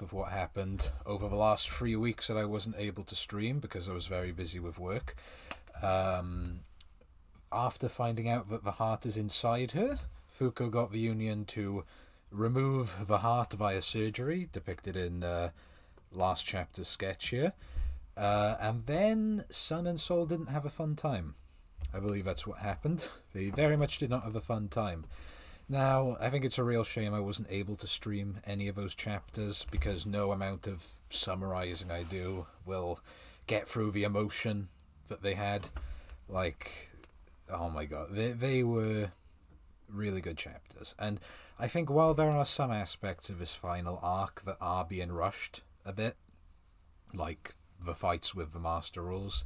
of what happened over the last 3 weeks that I wasn't able to stream because I was very busy with work. Um, After finding out that the heart is inside her, Fuko got the Union to remove the heart via surgery, depicted in last chapter's sketch here. And then Sun and Soul didn't have a fun time. I believe that's what happened. They very much did not have a fun time. Now, I think it's a real shame I wasn't able to stream any of those chapters because no amount of summarizing I do will get through the emotion that they had. Like, oh my god, they were really good chapters. And I think while there are some aspects of this final arc that are being rushed a bit, like the fights with the Master Rules,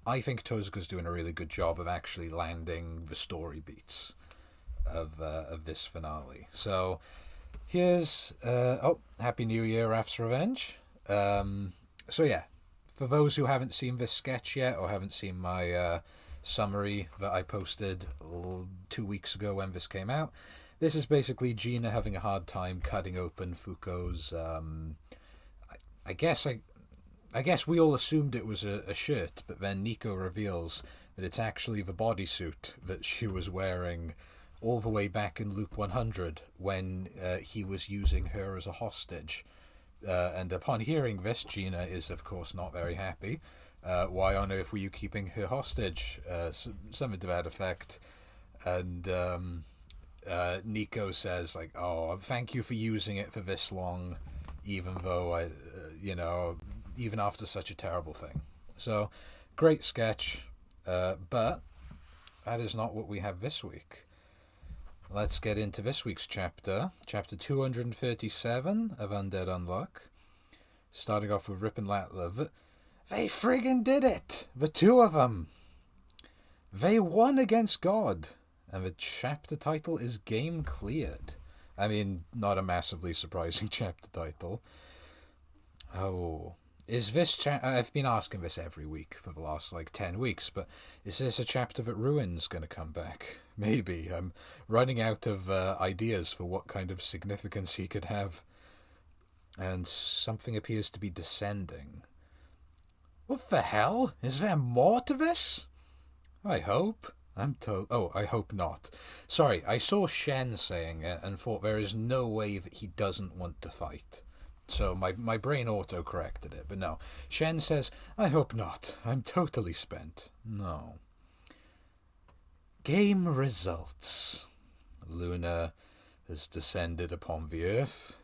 I think Tozuka's doing a really good job of actually landing the story beats of this finale. So here's Happy New Year, Raph's Revenge. So yeah, for those who haven't seen this sketch yet or haven't seen my summary that I posted 2 weeks ago when this came out, this is basically Gina having a hard time cutting open Fuko's I guess we all assumed it was a shirt, but then Nico reveals that it's actually the bodysuit that she was wearing all the way back in Loop 100 when he was using her as a hostage. And upon hearing this, Gina is, of course, not very happy. Why on earth were you keeping her hostage? Something to that effect. And Nico says, like, oh, thank you for using it for this long, even though even after such a terrible thing. So, great sketch, but that is not what we have this week. Let's get into this week's chapter 237 of Undead Unluck. Starting off with Rip and Latlev. They friggin' did it! The two of them! They won against God! And the chapter title is Game Cleared. I mean, not a massively surprising chapter title. Oh... Is this I've been asking this every week for the last 10 weeks, but is this a chapter that Ruin's going to come back? Maybe. I'm running out of ideas for what kind of significance he could have. And something appears to be descending. What the hell? Is there more to this? I hope. I hope not. Sorry, I saw Shen saying it and thought there is no way that he doesn't want to fight. So my brain auto-corrected it, but no. Shen says, I hope not. I'm totally spent. No. Game results. Luna has descended upon the earth.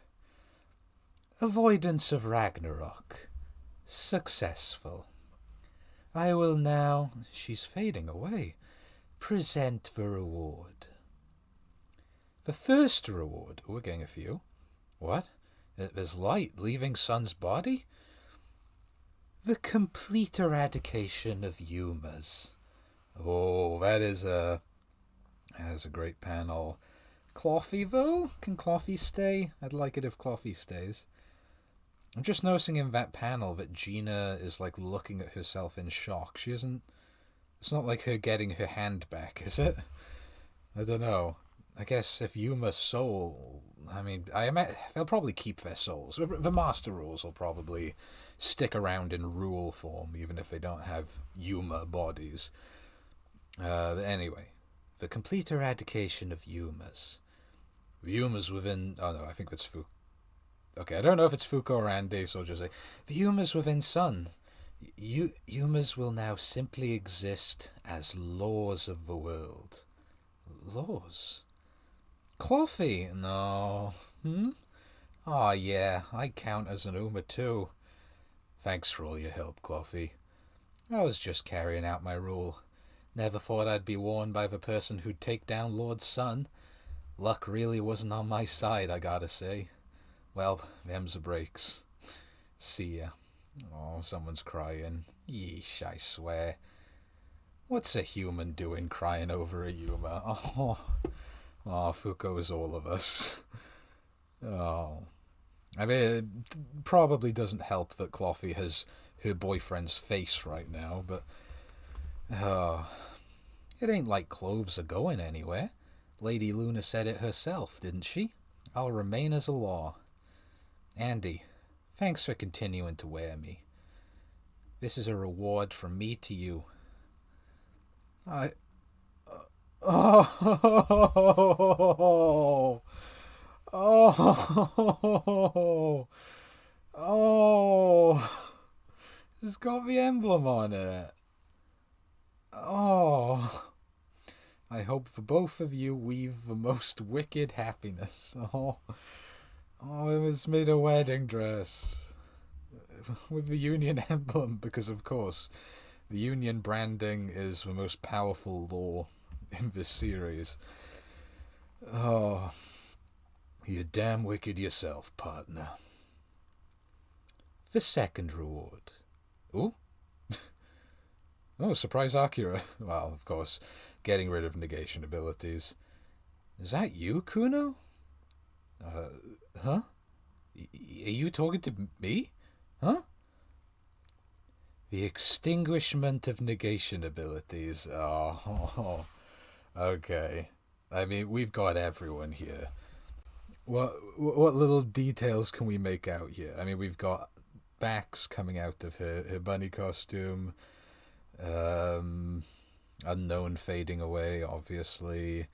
Avoidance of Ragnarok. Successful. I will now... She's fading away. Present the reward. The first reward... Oh, we're getting a few. What? There's light leaving Sun's body? The complete eradication of Yumas. Oh, that's a great panel. Cloffy, though? Can Cloffy stay? I'd like it if Cloffy stays. I'm just noticing in that panel that Gina is looking at herself in shock. She isn't... It's not like her getting her hand back, is it? I don't know. I guess if Yuma's soul... I mean, they'll probably keep their souls. The Master Rules will probably stick around in rule form, even if they don't have Yuma bodies. Anyway, the complete eradication of Yumas. Yumas within... Oh no, I think it's Fuko. Okay, I don't know if it's Fuko or Andy, so I'll just say... The Yumas within Sun. Yumas will now simply exist as laws of the world. Laws? Cloffy? No. Oh yeah, I count as an Uma too. Thanks for all your help, Cloffy. I was just carrying out my rule. Never thought I'd be warned by the person who'd take down Lord Sun. Luck really wasn't on my side, I gotta say. Well, them's the breaks. See ya. Oh, someone's crying. Yeesh, I swear. What's a human doing crying over a Yuma? Oh, Fuko is all of us. Oh. I mean, it probably doesn't help that Cloffy has her boyfriend's face right now, but... it ain't like cloves are going anywhere. Lady Luna said it herself, didn't she? I'll remain as a law. Andy, Thanks for continuing to wear me. This is a reward from me to you. I... Oh! Oh! Oh! It's got the emblem on it. Oh! I hope for both of you weave the most wicked happiness. Oh, oh, it was made a wedding dress with the Union emblem because, of course, the Union branding is the most powerful law in this series. Oh, you're damn wicked yourself, partner. The second reward. Ooh. Oh, surprise Akira. Well, of course, getting rid of negation abilities. Is that you, Kuno? Huh? Are you talking to me? Huh? The extinguishment of negation abilities. Oh, okay. I mean, we've got everyone here. What little details can we make out here? I mean, we've got Bax coming out of her bunny costume. Unknown fading away, obviously.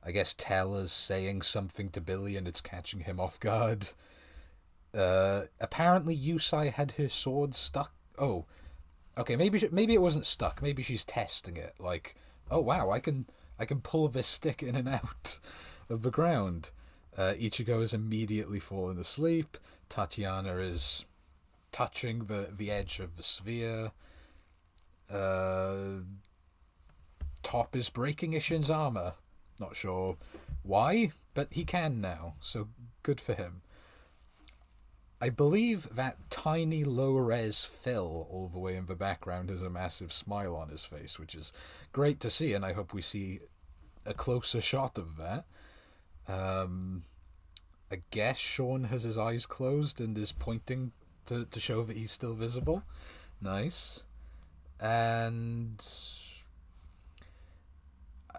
I guess Teller's saying something to Billy and it's catching him off guard. Apparently Yusai had her sword stuck. Oh, okay. Maybe it wasn't stuck. Maybe she's testing it. Like, oh wow, I can pull this stick in and out of the ground. Ichigo is immediately fallen asleep. Tatiana is touching the edge of the sphere. Top is breaking Ishin's armor. Not sure why, but he can now, so good for him. I believe that tiny low-res Phil all the way in the background has a massive smile on his face, which is great to see, and I hope we see a closer shot of that. I guess Sean has his eyes closed and is pointing to show that he's still visible. Nice. And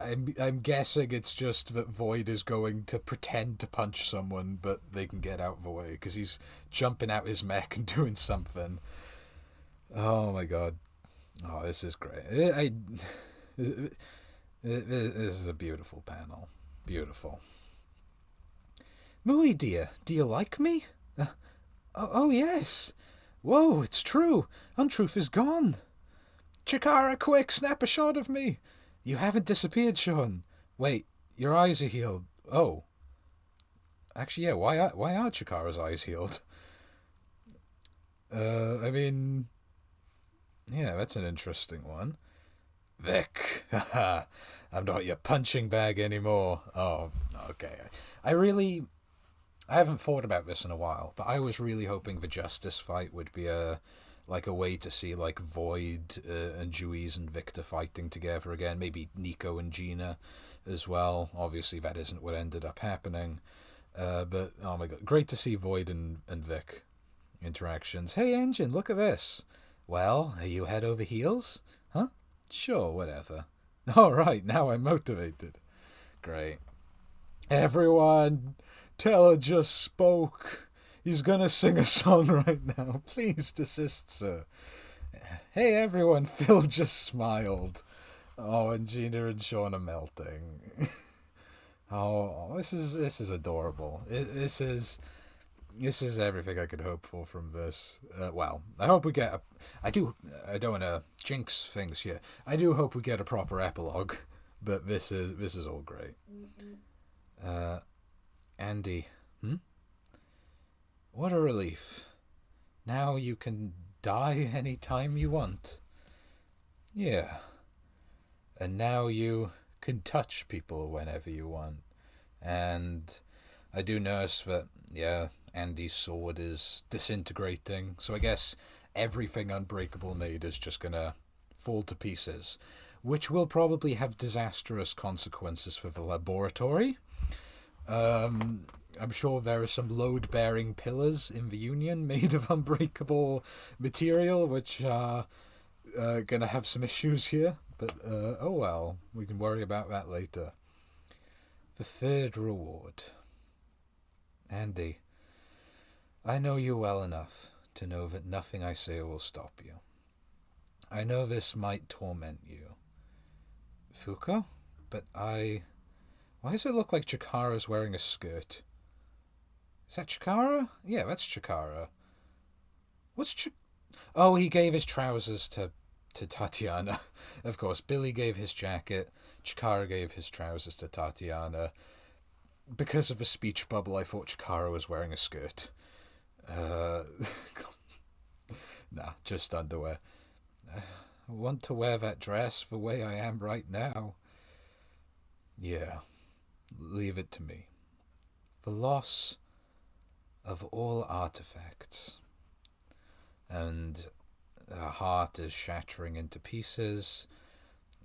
I'm guessing it's just that Void is going to pretend to punch someone, but they can get out of the way because he's jumping out his mech and doing something. Oh my god! Oh, this is great. This is a beautiful panel. Beautiful. Mui dear, do you like me? Oh yes. Whoa, it's true. Untruth is gone. Chikara, quick, snap a shot of me. You haven't disappeared, Sean. Wait, your eyes are healed. Oh. Actually, yeah, why are Chikara's eyes healed? I mean... Yeah, that's an interesting one. Vic, haha, I'm not your punching bag anymore. Oh, okay. I haven't thought about this in a while, but I was really hoping the Justice fight would be a way to see like Void and Juiz and Victor fighting together again. Maybe Nico and Gina as well. Obviously, that isn't what ended up happening. But oh my god, great to see Void and Vic interactions. Hey, Engine, look at this. Well, are you head over heels? Huh? Sure, whatever. All right, now I'm motivated. Great. Everyone, Teller just spoke. He's gonna sing a song right now. Please desist, sir. Hey, everyone, Phil just smiled. Oh, and Gina and Sean are melting. Oh, this is adorable. This is everything I could hope for from this. Well, I hope we get I don't want to jinx things here. I do hope we get a proper epilogue, but this is all great. Andy, what a relief. Now you can die any time you want. Yeah. And now you can touch people whenever you want. And I do notice that, yeah, Andy's sword is disintegrating. So I guess everything Unbreakable made is just gonna fall to pieces, which will probably have disastrous consequences for the laboratory. I'm sure there are some load-bearing pillars in the Union made of unbreakable material, which are gonna have some issues here. But, oh well, we can worry about that later. The third reward. Andy, I know you well enough to know that nothing I say will stop you. I know this might torment you, Fuko, but I... Why does it look like Chikara's wearing a skirt? Is that Chikara? Yeah, that's Chikara. What's Oh, he gave his trousers to Tatiana. Of course, Billy gave his jacket. Chikara gave his trousers to Tatiana. Because of a speech bubble, I thought Chikara was wearing a skirt. Nah, just underwear. I want to wear that dress the way I am right now. Yeah, leave it to me. The loss of all artifacts. And her heart is shattering into pieces,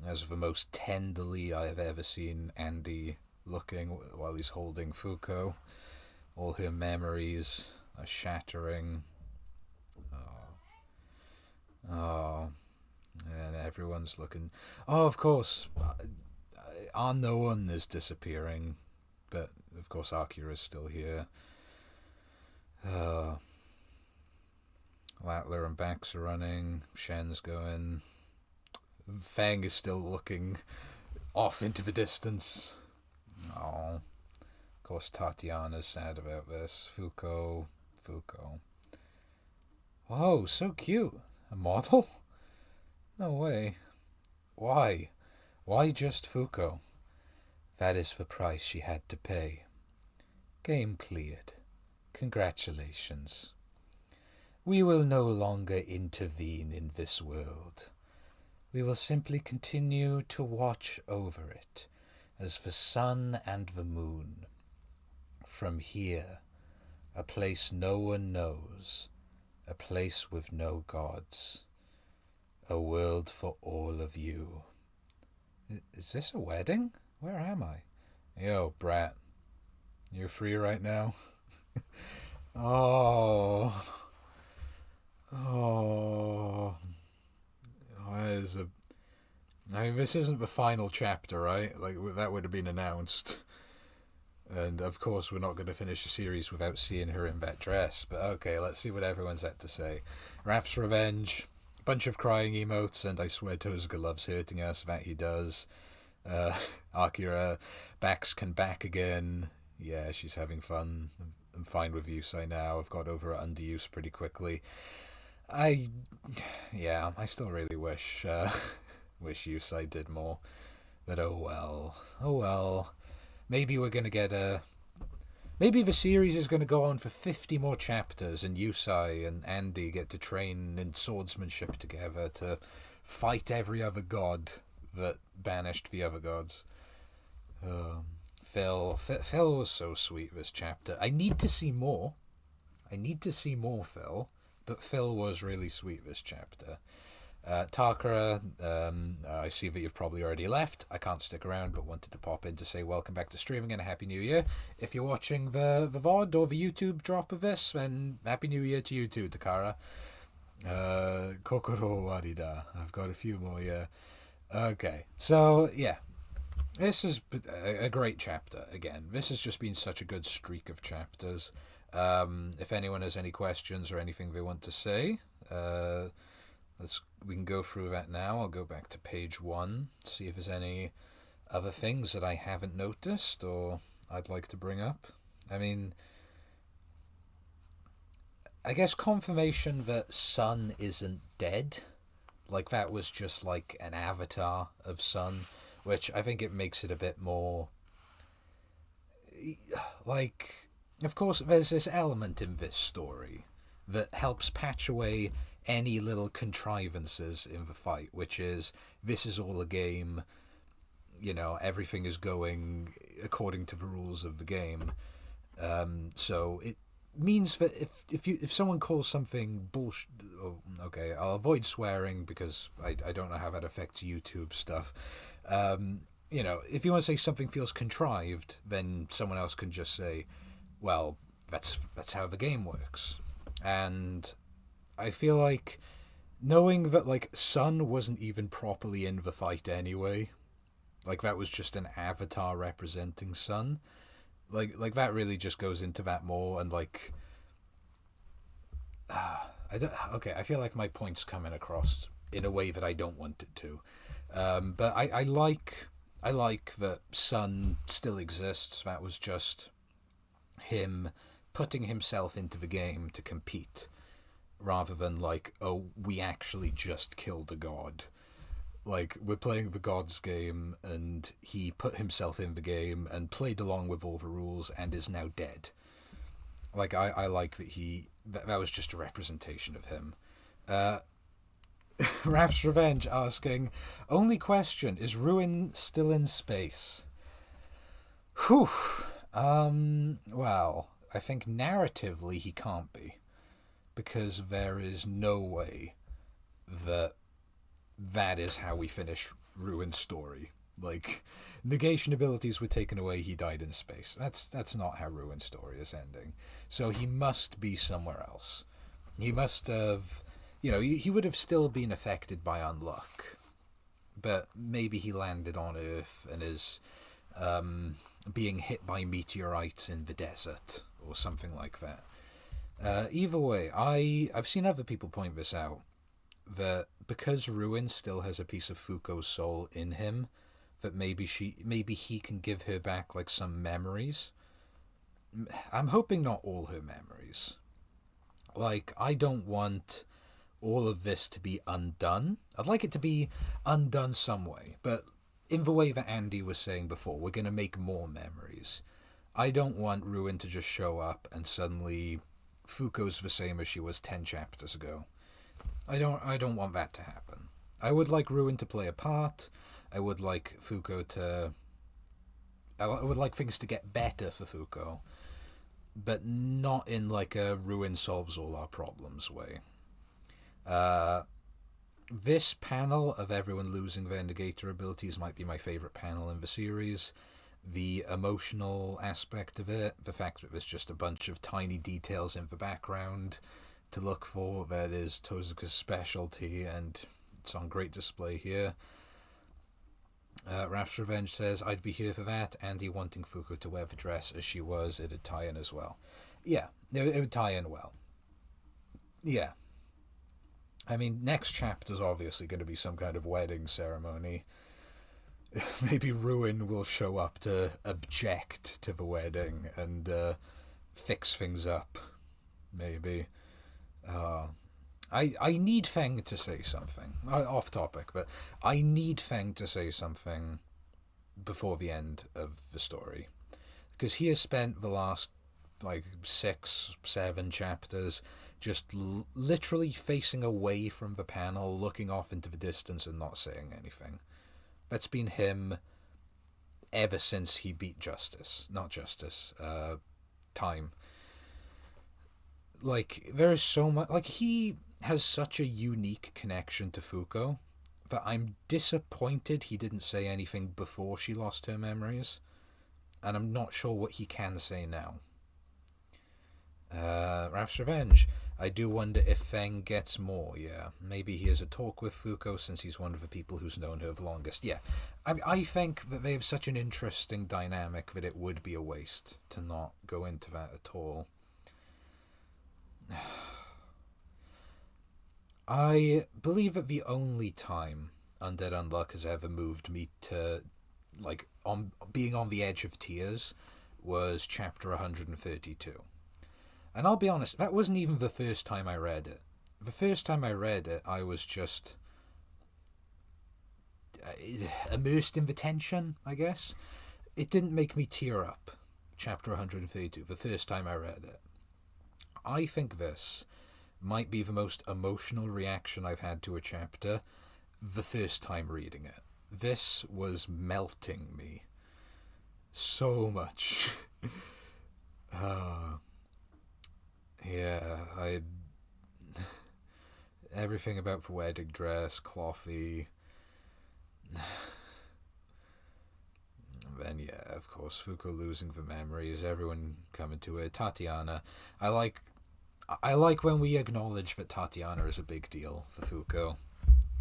as the most tenderly I have ever seen Andy looking while he's holding Fuko. All her memories are shattering. Oh, and everyone's looking. Oh, of course, our no one is disappearing, but of course Akira's still here. Latler and Bax are running. Shen's going. Fang is still looking off into the distance. Oh, of course Tatiana's sad about this. Fuko. Oh, so cute. A model? No way. Why? Why just Fuko? That is the price she had to pay. Game cleared. Congratulations. We will no longer intervene in this world. We will simply continue to watch over it as the sun and the moon. From here, a place no one knows, a place with no gods, a world for all of you. Is this a wedding? Where am I? Yo, brat. You're free right now? Oh. Oh. I mean, this isn't the final chapter, right? Like, that would have been announced. And, of course, we're not going to finish the series without seeing her in that dress. But, okay, let's see what everyone's had to say. Raph's Revenge. Bunch of crying emotes, and I swear Tozuka loves hurting us. That he does. Akira. Bax can back again. Yeah, she's having fun. I'm fine with Yusai now. I've got over underuse pretty quickly. I still really wish Yusai did more. But oh well. Maybe we're going to get maybe the series is going to go on for 50 more chapters and Yusai and Andy get to train in swordsmanship together to fight every other god that banished the other gods. Phil was so sweet this chapter. I need to see more, Phil. But Phil was really sweet this chapter. Takara, I see that you've probably already left. I can't stick around, but wanted to pop in to say welcome back to streaming and a Happy New Year. If you're watching the VOD or the YouTube drop of this, then Happy New Year to you too, Takara. Kokoro warida. I've got a few more, yeah. Okay, so, yeah. This is a great chapter, again. This has just been such a good streak of chapters. If anyone has any questions or anything they want to say, we can go through that now. I'll go back to page 1, see if there's any other things that I haven't noticed or I'd like to bring up. I mean, I guess confirmation that Sun isn't dead. Like, that was just like an avatar of Sun, which I think it makes it a bit more like... Of course, there's this element in this story that helps patch away any little contrivances in the fight, which is, this is all a game, everything is going according to the rules of the game. So it means that if someone calls something bullshit... Oh, okay, I'll avoid swearing because I don't know how that affects YouTube stuff. If you want to say something feels contrived, then someone else can just say, well, that's how the game works. And I feel like knowing that, like, Sun wasn't even properly in the fight anyway, like, that was just an avatar representing Sun, like that really just goes into that more, and, like, Okay, I feel like my point's coming across in a way that I don't want it to. But I like that Sun still exists. That was just him putting himself into the game to compete, rather than like, oh, we actually just killed a god. Like, we're playing the gods game, and he put himself in the game and played along with all the rules and is now dead. Like, I like that that was just a representation of him. Raf's Revenge asking, only question, is Ruin still in space? Whew. Well, I think narratively he can't be, because there is no way that that is how we finish Ruin's story. Like, negation abilities were taken away, he died in space. That's not how Ruin's story is ending. So he must be somewhere else. He must have, he would have still been affected by unluck, but maybe he landed on Earth and is being hit by meteorites in the desert or something like that. Either way, I've seen other people point this out, that because Ruin still has a piece of Fuko's soul in him, that maybe he can give her back like some memories. I'm hoping not all her memories. Like, I don't want all of this to be undone. I'd like it to be undone some way, but in the way that Andy was saying before, we're going to make more memories. I don't want Ruin to just show up and suddenly Fuko's the same as she was 10 chapters ago. I don't want that to happen. I would like Ruin to play a part. I would like I would like things to get better for Fuko, but not in like a Ruin solves all our problems way. This panel of everyone losing their negator abilities might be my favourite panel in the series. The emotional aspect of it, the fact that there's just a bunch of tiny details in the background to look for, that is Tozuka's specialty, and it's on great display here. Raf's Revenge says, I'd be here for that. Andy wanting Fuko to wear the dress as she was, it'd tie in as well. Yeah, it would tie in well. Yeah. I mean, next chapter's obviously going to be some kind of wedding ceremony. Maybe Ruin will show up to object to the wedding and fix things up. Maybe. I need Feng to say something. Off topic, but I need Feng to say something before the end of the story. Because he has spent the last, 6, 7 chapters just literally facing away from the panel, looking off into the distance and not saying anything. That's been him ever since he beat Time. There is so much. He has such a unique connection to Fuko that I'm disappointed he didn't say anything before she lost her memories, and I'm not sure what he can say now. Raf's Revenge. I do wonder if Feng gets more, yeah. Maybe he has a talk with Fuko since he's one of the people who's known her the longest. Yeah, I think that they have such an interesting dynamic that it would be a waste to not go into that at all. I believe that the only time Undead Unluck has ever moved me to, being on the edge of tears was chapter 132. And I'll be honest, that wasn't even the first time I read it. The first time I read it, I was just immersed in the tension, I guess. It didn't make me tear up, chapter 132, the first time I read it. I think this might be the most emotional reaction I've had to a chapter the first time reading it. This was melting me so much. Yeah, everything about the wedding dress, Clothy. Then yeah, of course, Fuko losing the memories, everyone coming to it. Tatiana, I like when we acknowledge that Tatiana is a big deal for Fuko.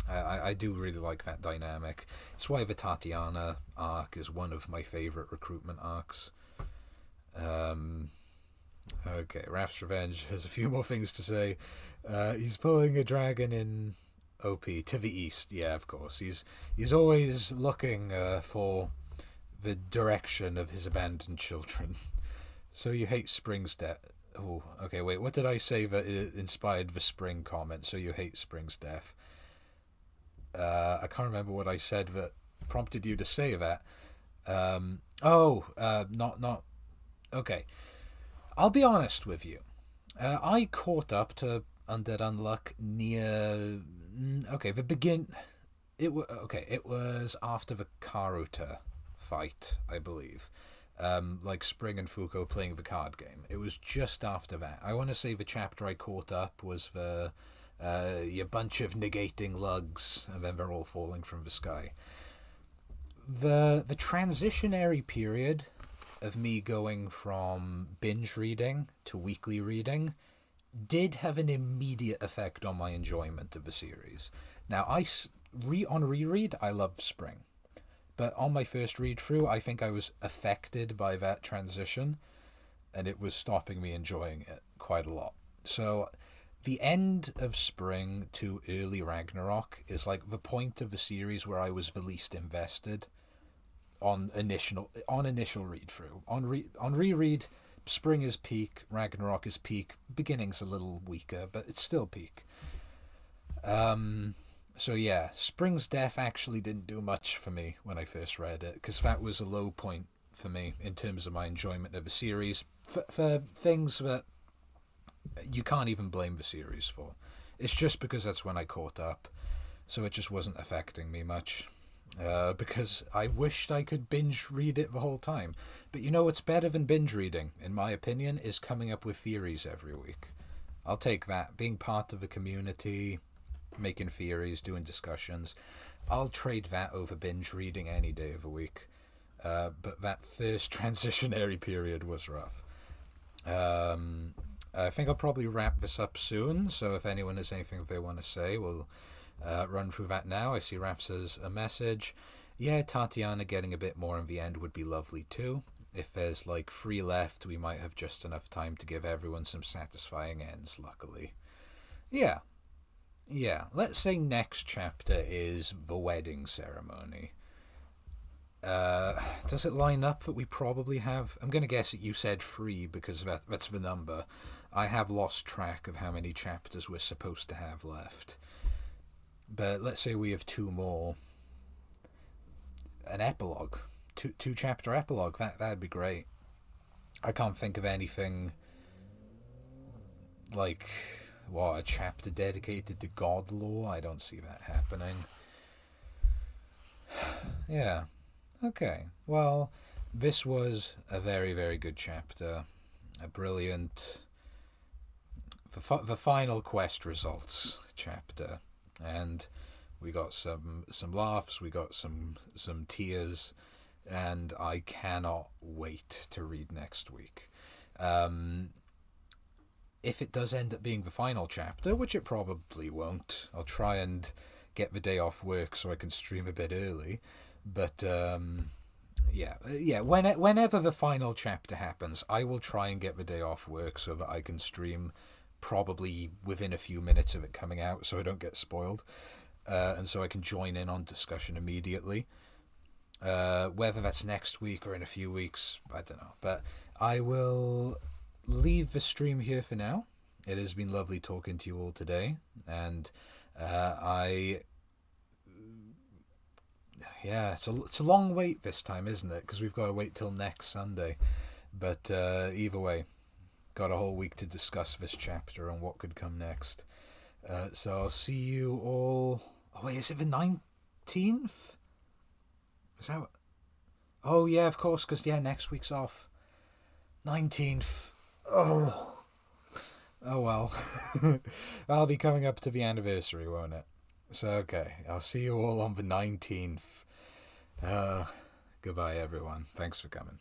I do really like that dynamic. It's why the Tatiana arc is one of my favourite recruitment arcs. Okay, Raf's Revenge has a few more things to say. He's pulling a dragon in OP to the east. Yeah, of course. He's always looking for the direction of his abandoned children. So you hate Spring's death. Oh, okay, wait, what did I say that inspired the Spring comment? So you hate Spring's death. I can't remember what I said that prompted you to say that. Not. Okay, I'll be honest with you. I caught up to Undead Unluck near. Okay, the begin. It was after the Karuta fight, I believe. Like Spring and Fuko playing the card game. It was just after that. I want to say the chapter I caught up was the your bunch of negating lugs, and then they're all falling from the sky. The transitionary period of me going from binge reading to weekly reading did have an immediate effect on my enjoyment of the series. Now, on reread, I love Spring. But on my first read through, I think I was affected by that transition, and it was stopping me enjoying it quite a lot. So, the end of Spring to early Ragnarok is like the point of the series where I was the least invested on initial read through. On reread, Spring is peak, Ragnarok is peak. Beginning's a little weaker, but it's still peak. So yeah, Spring's death actually didn't do much for me when I first read it, because that was a low point for me in terms of my enjoyment of the series, for things that you can't even blame the series for. It's just because that's when I caught up, so it just wasn't affecting me much. Because I wished I could binge read it the whole time. But you know what's better than binge reading, in my opinion, is coming up with theories every week. I'll take that. Being part of the community, making theories, doing discussions. I'll trade that over binge reading any day of the week. But that first transitionary period was rough. I think I'll probably wrap this up soon, so if anyone has anything they want to say, we'll run through that now. I see Raf says a message. Yeah, Tatiana getting a bit more in the end would be lovely too. If there's like 3 left, we might have just enough time to give everyone some satisfying ends, luckily. Yeah, yeah. Let's say next chapter is the wedding ceremony. Does it line up that we probably have? I'm going to guess that you said 3 because that's the number. I have lost track of how many chapters we're supposed to have left. But let's say we have 2 more. An epilogue. Two chapter epilogue. That'd be great. I can't think of anything like a chapter dedicated to God lore. I don't see that happening. Yeah. Okay. Well, this was a very, very good chapter. A brilliant the final quest results chapter. And we got some laughs, we got some tears, and I cannot wait to read next week. If it does end up being the final chapter, which it probably won't, I'll try and get the day off work so I can stream a bit early. But whenever the final chapter happens, I will try and get the day off work so that I can stream probably within a few minutes of it coming out so I don't get spoiled. And so I can join in on discussion immediately. Whether that's next week or in a few weeks, I don't know. But I will leave the stream here for now. It has been lovely talking to you all today. And it's a long wait this time, isn't it? Because we've got to wait till next Sunday. But either way, got a whole week to discuss this chapter and what could come next. So I'll see you all. Oh wait, is it the 19th? Is that? Oh yeah, of course. Because next week's off. 19th. Oh well. I'll be coming up to the anniversary, won't it? So okay, I'll see you all on the 19th. Goodbye, everyone. Thanks for coming.